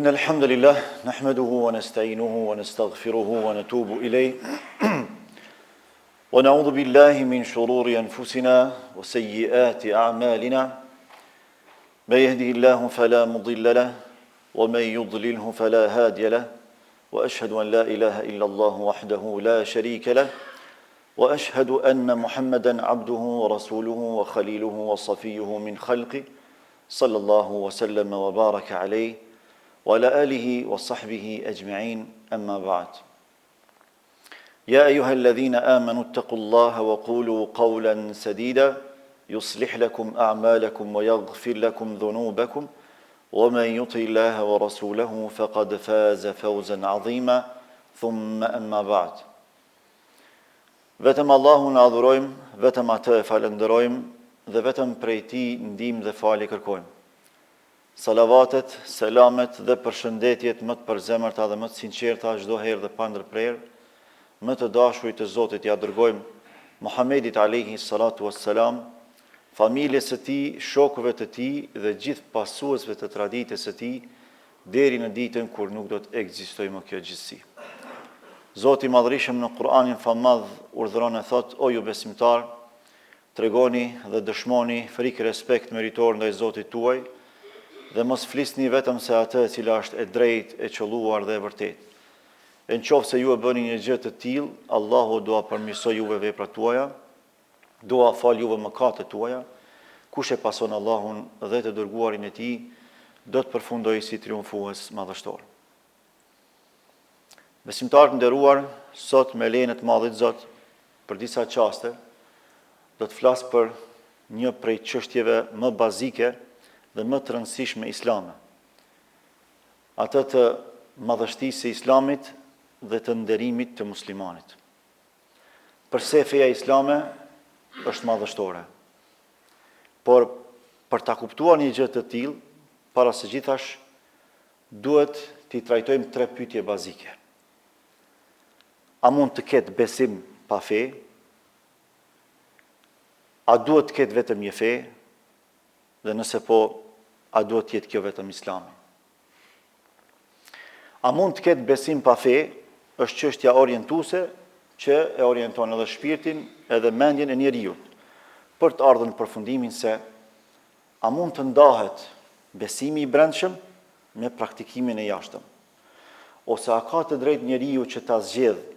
إن الحمد لله نحمده ونستعينه ونستغفره ونتوب إليه ونعوذ بالله من شرور أنفسنا وسيئات أعمالنا من يهده الله فلا مضل له ومن يضلله فلا هادي له وأشهد أن لا إله إلا الله وحده لا شريك له وأشهد أن محمدا عبده ورسوله وخليله وصفيه من خلقه صلى الله وسلم وبارك عليه وعلى آله وصحبه أجمعين أما بعد يا أيها الذين آمنوا اتقوا الله وقولوا قولا سديدا يصلح لكم أعمالكم ويغفر لكم ذنوبكم ومن يطع الله ورسوله فقد فاز فوزا عظيما ثم أما بعد Vetëm Allahun adhurojmë, vetëm atë e falenderojmë dhe vetëm prej tij ndihmë dhe falje kërkojmë. Salavatet, selamet dhe përshëndetjet më të përzemërta dhe më të sinqerta çdo herë dhe pa ndërprerje, më të dashurit të Zotit ja dërgojmë Muhamedit alayhi salatu wassalam, familjes së tij, shokëve të tij dhe gjithë pasuesve të traditës së tij deri në ditën kur nuk do të ekzistojë më kjo gjithësi. Zoti i Madhërisëm në Kur'anin famadh urdhëron e thot: O ju besimtar, tregoni dhe dëshmoni frikë respekt meritor ndaj Zotit tuaj dhe mos flisni vetëm se atë e cila është e drejtë, e qelluar dhe e vërtetë. E nëse ju e bëni një gjë të tillë, Allahu do a përmirësoj juve veprat tuaja, do a fal juve mëkatet tuaja. Kush e pason Allahun dhe të dërguarin e tij, do të përfundojë si triumfues madhështor. Besimtarë të nderuar, sot me lejen e të Madhit Zot, për disa çaste, do të flas për një prej çështjeve më bazike dhe më të rëndësishme islame. Atë të madhështisë së Islamit dhe të nderimit të muslimanit. Përse feja islame është madhështore. Por për ta kuptuar një gjë të tillë, para së gjithash duhet t'i trajtojmë tre pyetje bazike. A mund të ketë besim pa fe? A duhet të ketë vetëm një fe? Dhe nëse po, a duhet të jetë kjo vetëm Islami? A mund të ketë besim pa fe? Është çështja orientuese që e orienton edhe shpirtin edhe mendjen e njeriu për të ardhur në përfundimin se a mund të ndahet besimi i brendshëm me praktikimin e jashtëm? Ose a ka të drejtë njeriu që ta zgjedhë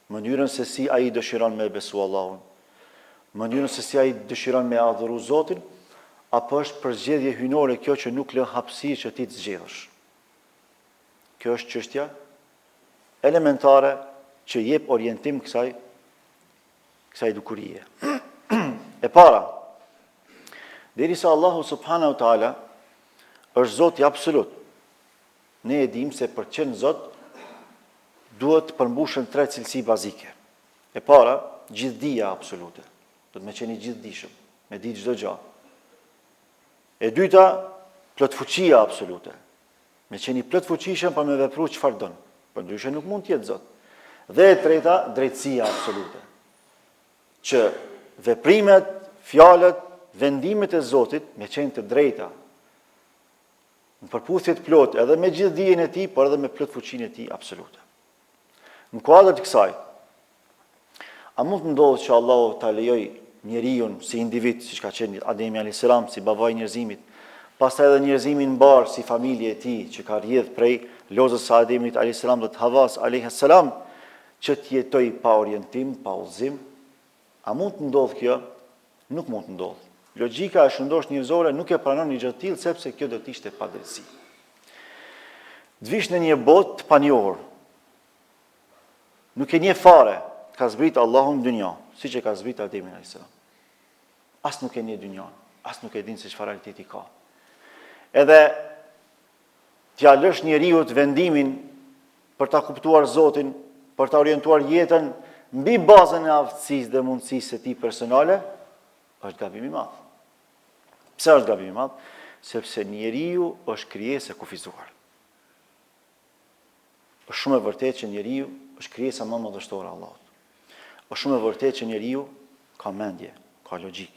mënyrën se si ai dëshiron me besu Allahun, mënyrën se si ai dëshiron me adhuru Zotin, apo është përzgjedhje hyjnore kjo që nuk lë hapësirë që ti të zgjedhësh? Kjo është çështja elementare që jep orientim kësaj dukurie. E para, derisa Allahu subhanahu wa taala është Zoti absolut, ne e dimë se për të qenë Zot duhet të përmbushen tre cilësi bazike. E para, gjithdija absolute. Do të me qeni gjithdijshëm, me ditë çdo gjë. E dyta, plotfuqia absolute. Me qeni plotfuqishëm pa me vepru çfarë don. Për ndryshe nuk mund të jetë Zot. Dhe e treta, drejtësia absolute. Që veprimet, fjalët, vendimet e Zotit me qenë të drejta. Në përputhje të plotë, edhe me gjithdijen e tij, por edhe me plotfuqinë e tij absolute. Në kuadër të kësaj, a mund të ndodhë që Allahu ta lejoj njeriu si individ, siç ka qenë Ademi alayhis salam, si babai i njerëzimit, pastaj edhe njerëzimin mbar si familje e tij që ka rrjedh prej lozës së Ademit alayhis salam dhe të Havas alayhis salam, që të jetoj pa orientim, pa udhëzim? A mund të ndodhë kjo? Nuk mund të ndodhë. Logjika e shëndosh njerëzore nuk e pranon një gjë të tillë sepse kjo do të ishte padrejtësi. Të vish në një botë të panjohur, nuk e nje fare, ka zbrit Allahun në dynja, si që ka zbrit Ademin alayhis salam. As nuk e nje dynjan, as nuk e din se çfarë realiteti ka. Edhe t'ja lësh njeriu të vendimin për ta kuptuar Zotin, për ta orientuar jetën mbi bazën e aftësisë dhe mundësisë së tij personale, është gabim i madh. Pse është gabim i madh? Sepse njeriu është krijesë e kufizuar. Është shumë e vërtetë që njeriu është krijesa më madhështore e Allahut. Është shumë e vërtetë që njeriu ka mendje, ka logjik.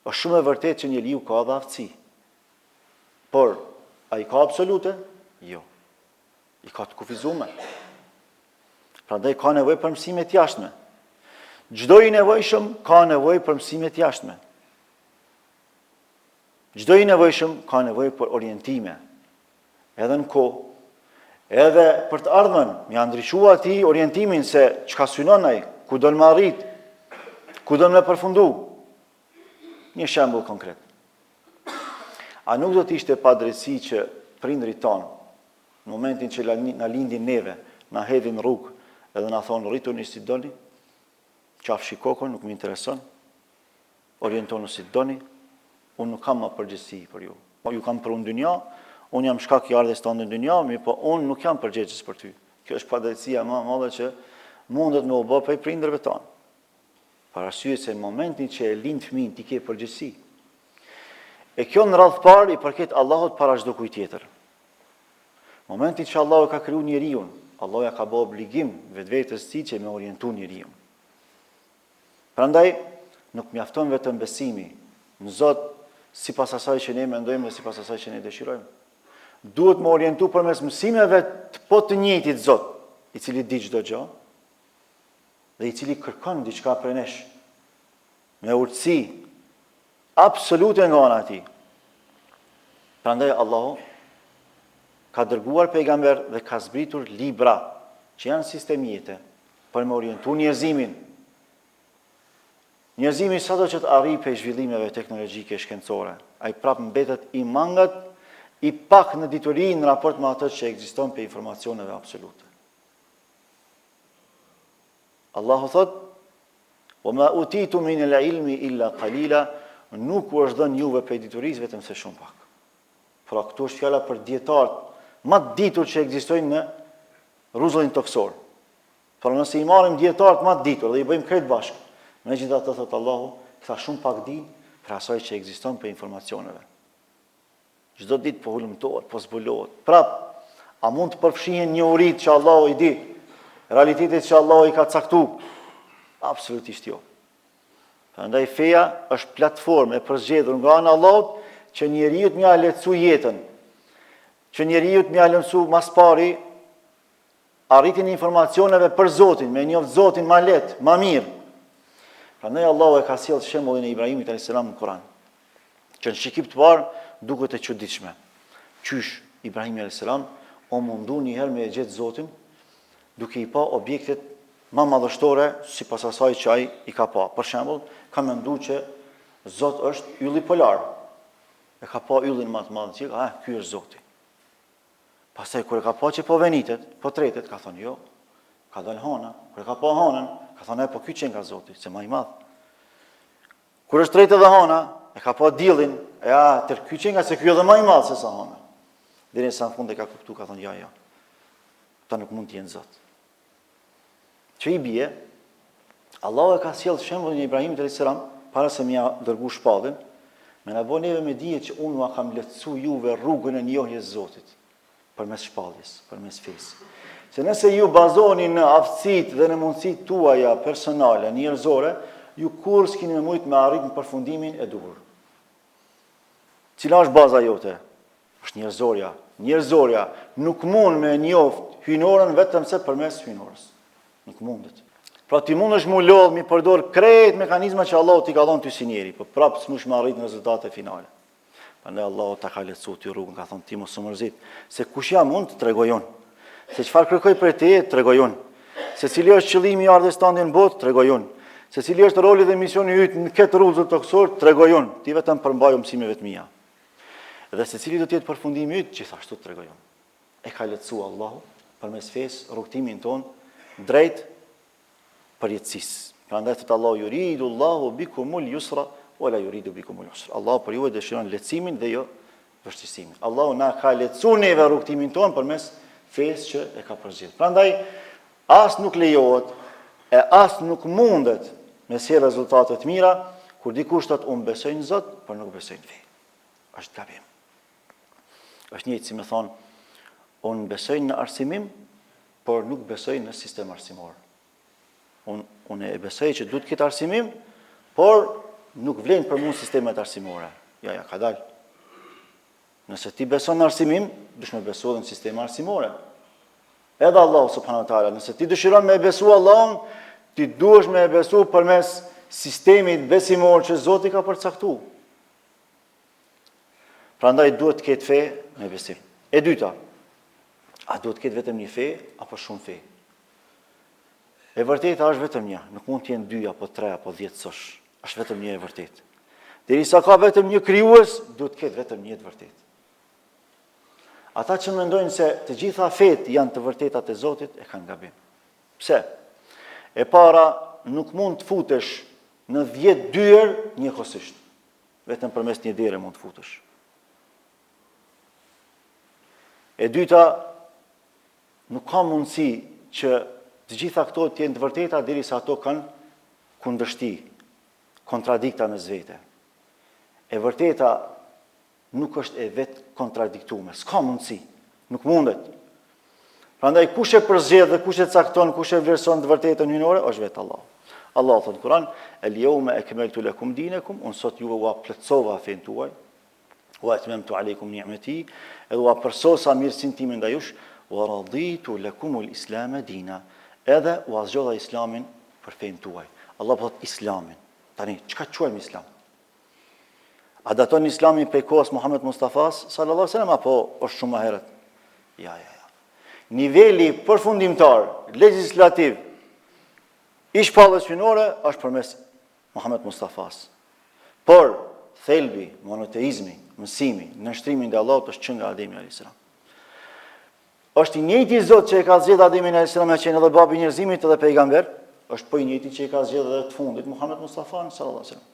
Është shumë e vërtetë që njeriu ka edhe aftësi. Por A i ka absolute? Jo. I ka të kufizume. Prandaj ka nevojë për mësime të jashtme. Çdo i nevojshëm ka nevojë për mësime të jashtme. Çdo i nevojshëm ka nevojë për orientime. Edhe në kohë, edhe për të ardhmen, mja ndryshua ati orientimin se çka synon ai, ku do më arrit, ku do më përfundu. Një shembull konkret. A nuk do të ishte padrejtësi që prindrit tonë, në momentin që na lindin neve, na hedhin rrugë edhe na thonë rrituni si doni, qafshi kokën, nuk më intereson, orientonu si doni, unë nuk kam më përgjegjësi për ju. Ju kam për unë dynja, unë jam shkak i ardhes tonë në dynja, po unë nuk jam përgjegjës për ty. Kjo është padrejtësia më e madhe që mundet me u bë prej prindërve tonë. Për arsye se në momentin që e lind fëmin ti ke përgjegjësi. E kjo në radhë parë i përket Allahut para çdo kujt tjetër. Momentin që Allahu ka kriju njeriu, Allahu ja ka bë obligim vetvetes tij që me orientu njeriu. Prandaj nuk mjafton vetëm besimi në Zot sipas asaj që ne mendojmë dhe sipas asaj që ne dëshirojmë. Duhet më orientu përmes mësimeve të njëjtit Zot, i cili di çdo gjë dhe i cili kërkon diçka prej nesh me urtësi absolute nga ana e tij. Prandaj Allahu ka dërguar pejgamber dhe ka zbritur libra që janë sistem jete për me orientu njerëzimin. Njerëzimi sado që të arrijë pe zhvillimeve teknologjike shkencore, ai prap mbetet i mangat, i pak në dituri në raport me atë që ekziston pe informacioneve absolute. Allahu thot: "Wa ma utitu min al-ilmi illa qalila", nuk u është dhënë juve pe diturisë vetëm se shumë pak. Pra këtu është fjala për dietarët më të ditur që ekzistojnë në rrezullin toksor. Por nëse i marrim dietarët më të ditur dhe i bëjmë krejt bashkë, megjithatë thot Allahu, këta shumë pak dinë për asaj që ekziston për informacioneve. Çdo ditë po hulumtohet, po zbulohet. Prap, a mund të përfshihen njohuritë që Allahu i di, realitetet që Allahu i ka caktuar? Absolutisht jo. Prandaj feja është platformë e përzgjedhur nga ana e Allahut që njeriu të mja lehtësu jetën, që njeriu të mja lëmsu mas pari arritjen e informacioneve për Zotin, me njoft Zotin më lehtë, më mirë. Prandaj Allahu e ka sjellë shembullin e Ibrahimit alayhis salam në Kur'an, që në shikip të parë duket e çuditshme. Qysh Ibrahimi alayhis salam o mundu një herë me e gjetë Zotin, duke i pa objektet më madhështore sipas asaj që ai i ka pa. Për shembull, ka menduar që Zot është ylli polar. E ka pa yllin më të madh që ky është Zoti. Pastaj kur e ka pa që po venitet, po tretet, ka thonë jo, ka dalë hana. Kur e ka pa hanën, ka thonë po ky që nga Zoti, se më i madh. Kur është tretë edhe hana, e ka pa diellin, tër ky që nga se ky edhe më i madh se sa hana. Derisa në fund e ka kuptuar, ka thonë ja. Ta nuk mund të jenë Zot. Që i bie, Allahu e ka sjellë shembullin e Ibrahimit alayhis salam para se më dërgu shpallën, me na bënë neve me dije që unë ma kam lehtësu juve rrugën e njohjes Zotit, përmes shpalljes, përmes fesë. Se nëse ju bazoni në aftësitë dhe në mundësitë tuaja personale, njerëzore, ju kur s'keni me mujt me arrit në përfundimin e duhur. Cila është baza jote? Është njerëzorja. Njerëzorja nuk mund me njoft hyjnorën vetëm se përmes hyjnorës. Nuk mundet. Pra ti mund është mu lodh, mi përdor krejt mekanizma që Allah t'i ka dhënë ty si njeri, për prapë s'mush me arrit në rezultate finale. Prandaj Allah ta ka lehtësuar ti rrugën, ka thonë ti mos u mërzit, se kush jam unë të tregoj unë. Se çfarë kërkoj për te, tregoj unë. Se cili është qëllimi i ardhes tande në botë, tregoj unë. Se cili është roli dhe misioni yt në këtë rrugë toksor, tregoj unë. Ti vetëm përmbaj mësimeve të mia. Dhe se cili do të jetë përfundimi yt, gjithashtu tregoj unë. E ka lehtësuar Allahu përmes fesë rrugtimin ton drejt përjetësisë. Prandaj thot Allahu yuridu Allahu bikumul yusra wala yuridu bikumul usra. Allahu për ju dëshiron lehtësimin dhe jo vështirësimin. Allahu na ka lehtësuar neve rrugtimin ton përmes fesë që e ka përzgjedhur. Prandaj as nuk lejohet e as nuk mundet me si rezultate të mira kur dikush thot unë besoj në Zot, por nuk besoj në fe. Është gabim. Është njëjtë si më thon unë besoj në arsimim, por nuk besoj në sistem arsimor. Unë e besoj që duhet këtë arsimim, por nuk vlen për mua sistemet arsimore. Ja, ka dalë. Nëse ti beson në arsimim, dush me besu edhe në sisteme arsimore. Edhe Allahu subhanahu wa taala, nëse ti dëshiron me besu Allahun, ti duhesh me besu përmes sistemit besimor që Zoti ka përcaktuar. Prandaj duhet të ketë fe me besim. E dyta, a duhet të ketë vetëm një fe apo shumë fe? E vërteta është vetëm një, nuk mund të jenë 2 apo 3 apo 10 sosh. Është vetëm një e vërtetë. Derisa ka vetëm një krijues, duhet të ketë vetëm një të vërtetë. Ata që mendojnë se të gjitha fetë janë të vërtetat e Zotit, e kanë gabim. Pse? E para, nuk mund të futesh në 10 dyer njëkohësisht. Vetëm përmes një dere mund të futesh. E dyta, nuk ka mundësi që të gjitha këto të jenë të vërteta derisa ato kanë kundërshti, kontradikta me zvete. E vërteta nuk është e vetë kontradiktume. S'ka mundësi. Nuk mundet. Prandaj kush e përzgjedh dhe kush e cakton, kush e vlerëson të vërtetën hyjnore, është vetë Allah. Allah thot në Kur'an, "El-yawma akmaltu lakum dinakum", unë sot juve ua plotësova fen tuaj, wa atmamtu alaykum ni'mati, edhe ua përsosa mirësinë time ndaj jush, wa raditu lakum al-islam dina, edhe ua zgjodha islamin për fen tuaj. Allah thot islamin. Tani, çka quajmë islam? A daton islamin prej kohës Muhammed Mustafas, sallallahu alaihi wasallam, apo është shumë më herët? Ja. Niveli përfundimtar, legislativ, i shpallës hyjnore është përmes Muhammed Mustafas. Por, thelbi, monoteizmi, mësimi, nështrimi ndaj Allahut është që nga Ademi alayhis salam. Është i njëjti Zot që e ka zgjedhur Ademin alayhis salam që qenë edhe babi i njerëzimit edhe pejgamber, është po i njëjti që e ka zgjedhur edhe të fundit Muhammed Mustafa sallallahu alaihi wasallam.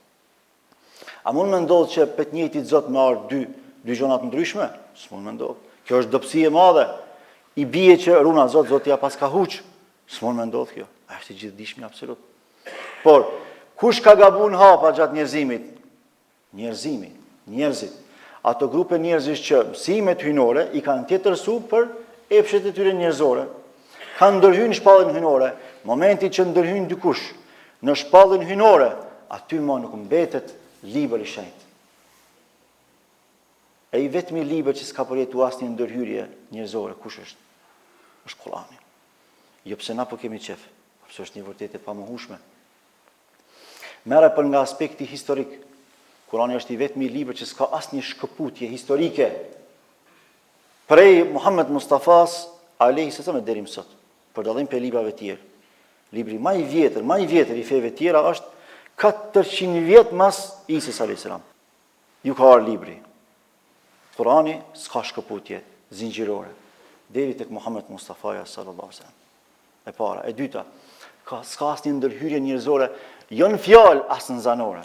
A mund me ndodhë që për të njëjtit Zot me ardhë dy gjona të ndryshme? S'mund me ndodhë. Kjo është dobësi e madhe. I bie që runa Zoti ja pas ka huq. S'mund me ndodhë kjo. Është i gjithdijshëm absolut. Por, kush ka gabuar hapa gjatë njerëzimit? Njerëzit. Ato grupe njerëzish që mësimet hyjnore i kanë tjetërsu për epshet e tyre njerëzore. Kanë ndërhyrë në shpallën hyjnore. Momenti që ndërhyn dikush në shpallën hyjnore, aty më nuk mbetet libër i shenjtë. E i vetmi libër që s'ka përjetu asnjë ndërhyrje njerëzore, kush është? Është Kurani. Jo pse na po kemi qef, pse është një vërtetë e pamohueshme. Merre për nga aspekti historik. Kurani është i vetmi libër që s'ka asnjë shkëputje historike prej Muhammed Mustafas alayhi salam deri më sot, për dallim për librave tjerë. Libri më i vjetër i feve tjera është 400 vjet mas Isës alayhis salam. Ju ka ardhur libri. Kurani s'ka shkëputje zinxhirore deri tek Muhammed Mustafa sallallahu alaihi wasallam. E para, e dyta, s'ka asnjë ndërhyrje njerëzore, jo në fjalë as në zanore.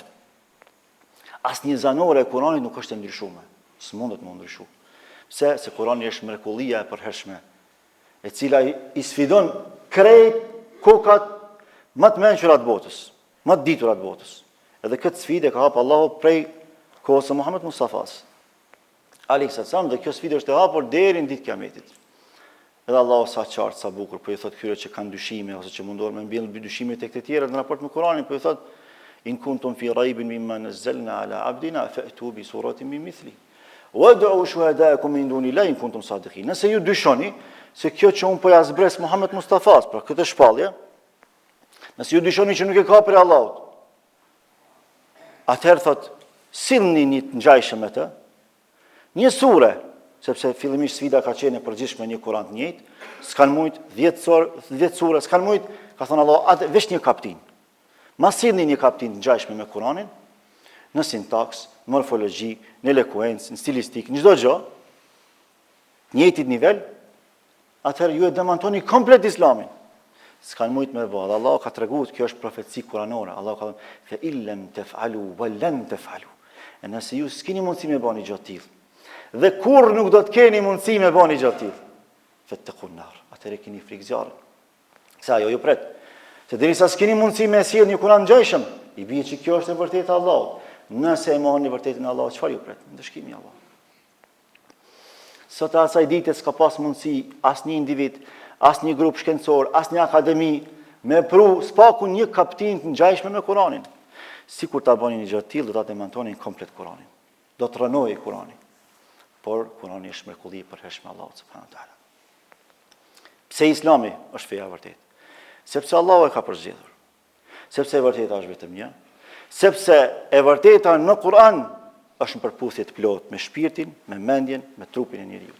Asnjë zanore e Kuranit nuk është e ndryshuar. S'mundet më ndryshu. Pse? Se Kurani është mrekullia e përhershme, e cila i sfidon krejt kokat më të mençura të botës. Më të ditura të botës. Edhe këtë sfidë ka hapur Allahu prej kohës së Muhammed Mustafas alayhis salam, dhe kjo sfidë është e hapur deri në ditën e Kiametit. Edhe Allahu sa qartë, sa bukur, po i thot këtyre që kanë dyshime ose që mundohen me mbjellë dyshime tek të tjerët në raport me Kur'anin, po i thot in kuntum fi raybin mimma nazzalna ala abdina fa'tu bi suratin min mithli wad'u shuhada'akum min dunillahi in kuntum sadiqin. Nëse ju dyshoni se kjo që un po ja zbres Muhammed Mustafas, pra këtë shpallje, nëse ju dyshoni që nuk e ka prej Allahut, atëherë thot, sillni një të ngjajshëm me të, një sure, sepse fillimisht sfida ka qenë e përgjithshme një Kur'an të njëjtë, s'kan mujt 10 sure, s'kan mujt, ka thënë Allah, atë veç një kaptin. Ma sillni një kaptin të ngjajshëm me Kur'anin, në sintaks, në morfologji, në elekuencë, në stilistik, në çdo gjë, njëjtit nivel, atëherë ju e demantoni komplet Islamin. S'kan mujt me bë. Allah ka treguar, kjo është profeci kuranore. Allah ka thënë, "Fa illam taf'alu wa lan taf'alu." Nëse ju s'keni mundësi me bëni gjë të tillë, dhe kur nuk do të keni mundësi me bëni gjë të tillë, fattaqun nar. Atëherë keni frikë zjarrit. Sa jo ju pret. Se derisa s'keni mundësi me sjell një Kur'an ngjajshëm, i bie që kjo është e vërtetë e Allahut. Nëse e mohoni vërtetën e Allahut, çfarë ju pret? Ndëshkimi i Allahut. Sot asaj dite s'ka pas mundësi asnjë individ, asnjë grup shkencor, asnjë akademi me pru spaku një kaptin të ngjajshme me Kur'anin. Sikur ta bënin një gjë të tillë, do ta demantonin komplet Kur'anin. Do të rënojë Kur'ani. por Kurani është mrekulli për hershme Allahut subhanahu wa taala. Pse Islami është feja e vërtetë? Sepse Allahu e ka përzgjedhur. Sepse e vërteta është vetëm një. Sepse e vërteta në Kur'an është në përputhje të plotë me shpirtin, me mendjen, me trupin e njeriu.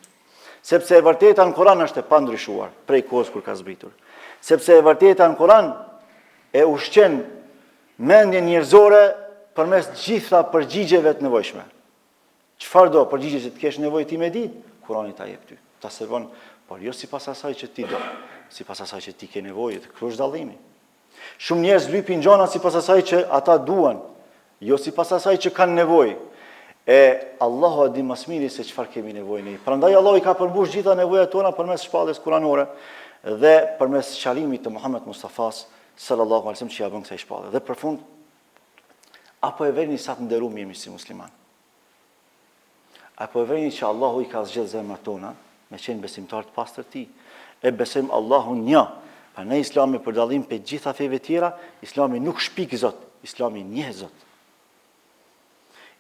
Sepse e vërteta në Kur'an është e pandryshuar prej kohës kur ka zbritur. Sepse e vërteta në Kur'an e ushqen mendjen njerëzore përmes gjitha përgjigjeve të nevojshme. Çfarë do përgjigje që të kesh nevojë ti me ditë, Kurani ta jep ty. Ta servon, por jo sipas asaj që ti do, sipas asaj që ti ke nevojë, kjo është dallimi. Shumë njerëz lypin gjona sipas asaj që ata duan, jo sipas asaj që kanë nevojë. E Allahu e di më së miri se çfarë kemi nevojë ne. Prandaj Allahu i ka përmbush gjitha nevojat tona përmes shpalljes kuranore dhe përmes sqarimit të Muhammed Mustafas sallallahu alaihi wasallam që ja bën kësaj shpallje. Dhe për fund, apo e vërini sa të nderuar jemi si musliman. Apo e vërini që Allahu i ka zgjedhur zemrat tona me qenë besimtar të pastër ti. E besojmë Allahun një. Pa ne Islami për dallim për gjitha feve tjera, Islami nuk shpik Zot, Islami njeh Zot.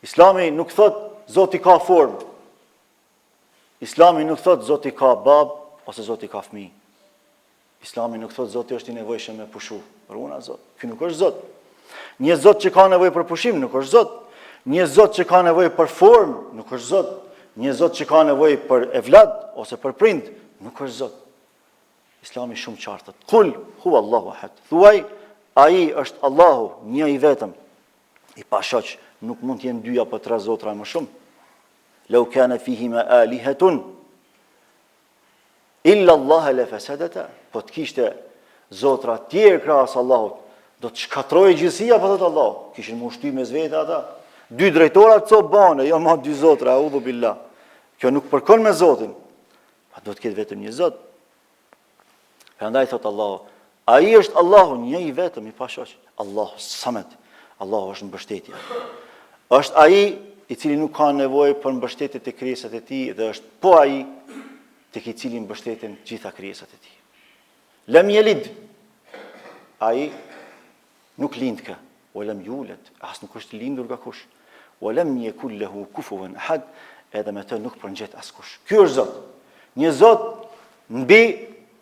Islami nuk thot Zoti ka formë. Islami nuk thot Zoti ka bab ose Zoti ka fëmijë. Islami nuk thot Zoti është i nevojshëm me pushu. Runa Zot. Ky nuk është Zot. Një Zot që ka nevojë për pushim nuk është Zot. Një Zot që ka nevojë për formë nuk është Zot. Një Zot që ka nevojë për evlad ose për prind nuk është Zot. Islami shumë qartë. Kul huwa Allahu ahad. Thuaj, ai është Allahu, një i vetëm, i pashoq, nuk mund të jenë dy apo tre zotra më shumë. Law kana fihima alihatun illa Allah la fasadata. Po të kishte zotra të tjerë krahas Allahut, do të shkatrojë gjithësia po thot Allahu. Kishin më ushty mes vete ata. Dy drejtora të bane, jo ma dy zotra, audhu billah. Kjo nuk përkon me Zotin. Pa do të ketë vetëm një Zot. Prandaj thot Allahu, ai është Allahu, një i vetëm i pashoq. Allahu Samad. Allahu është mbështetja. Është ai i cili nuk ka nevojë për mbështetje të krijesat e tij dhe është po ai tek i cili mbështeten gjitha krijesat e tij. Lam yalid. Ai nuk lindka, o lam yulad, as nuk është lindur nga kush. O lam yakul lahu kufuwan ahad, edhe me të nuk përngjet askush. Ky është Zot. Një Zot mbi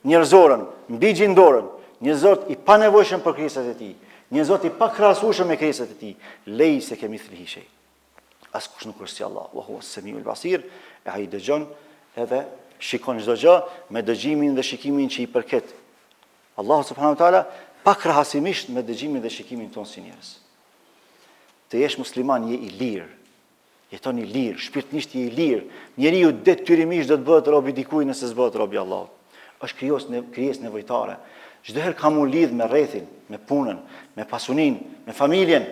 njerëzorën, mbi gjindoren, një Zot i panevojshëm për krijesat e tij, një Zot i pakrahasueshëm me krijesat e tij, lejse kemithlihi shay. Askush nuk është si Allah, wa huwa as-sami'ul basir, e ai dëgjon edhe shikon çdo gjë me dëgjimin dhe shikimin që i përket. Allahu subhanahu wa taala pakrahasimisht me dëgjimin dhe shikimin ton si njerëz. Të jesh musliman je i lirë, jeton i lirë, shpirtnisht je i lirë. Njeriu detyrimisht do të bëhet rob i dikujt nëse s'bëhet rob i Allahut. Është krijesë nevojtare. Çdo herë ka mu lidh me rrethin, me punën, me pasuninë, me familjen.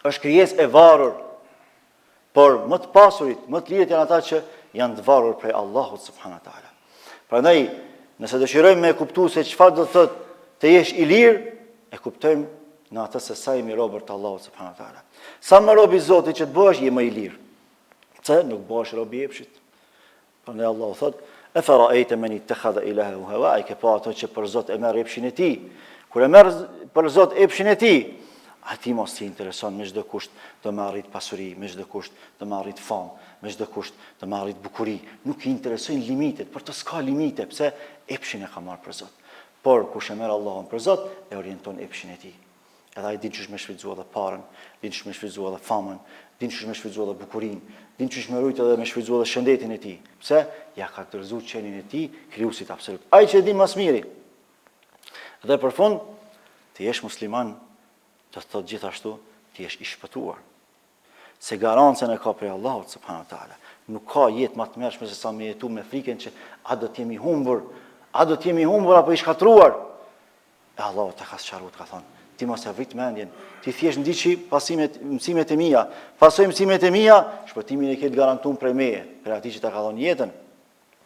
Është krijesë e varur. Por më të pasurit, më të lirët janë ata që janë të varur prej Allahut subhanahu wa taala. Prandaj, nëse dëshirojmë me kuptuar se çfarë do të thotë të jesh i lirë, e kuptojmë në atë se sa jemi robër të Allahut subhanahu wa taala. Sa më rob i Zotit që të bëhesh, je më i lirë. Pse nuk bëhesh rob i epshit? Prandaj Allahu thotë: "E fara'ayta man ittakhadha ilahahu hawa", ai ke pa ato që për Zot e merr epshin e tij. Kur e merr për Zot epshin e tij, ati mos i intereson me çdo kusht të më arrit pasuri, me çdo kusht të më arrit famë, me çdo kusht të më arrit bukuri. Nuk i interesojnë limitet, për të s'ka limite, pse epshin e ka marrë për Zot. Por kush e merr Allahun për Zot, e orienton epshin e tij. Edhe ai din çish me shfrytzuar edhe parën, din çish me shfrytzuar edhe famën, din çish me shfrytzuar edhe bukurinë, din çish me rujt edhe me shfrytzuar edhe shëndetin e tij. Pse? Ja ka dorëzuar qenin e tij, krijuesit absolut. Ai që e di më së miri. Dhe për fund, të jesh musliman, do të thotë gjithashtu të jesh i shpëtuar. Se garancën e ka prej Allahut subhanahu wa taala. Nuk ka jetë më të mëshme se sa me jetu me frikën që a do të jemi humbur, apo i shkatruar. E Allahu ta ka sqaruar, ka thonë, ti mos e vrit mendjen, ti thjesht ndiqi mësimet e mia, pasoj mësimet e mia, shpëtimin e ke garantuar prej meje, për atij që ta ka dhënë jetën,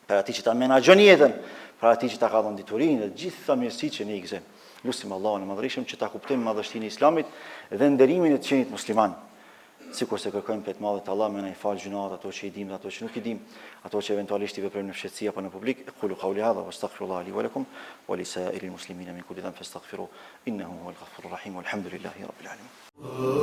për atij që ta menaxhon jetën, për atij që ta ka dhënë diturinë dhe gjitha mirësitë që ne i gëzojmë. Lutim Allahun e Madhërisëm që ta kuptojmë madhështinë e Islamit dhe nderimin e të qenit musliman. Sikur se kërkojmë pejt madhe të Allah me na i fal gjunat ato që i dim dhe ato që nuk i dim, ato që eventualisht i veprojmë në fshehtësi apo në publik. Qulu qawli hadha wastaghfirullaha li wa lakum wa li sa'iril muslimina min kulli dhanbin fastaghfiruhu innahu huwal ghafurur rahim walhamdulillahi rabbil alamin.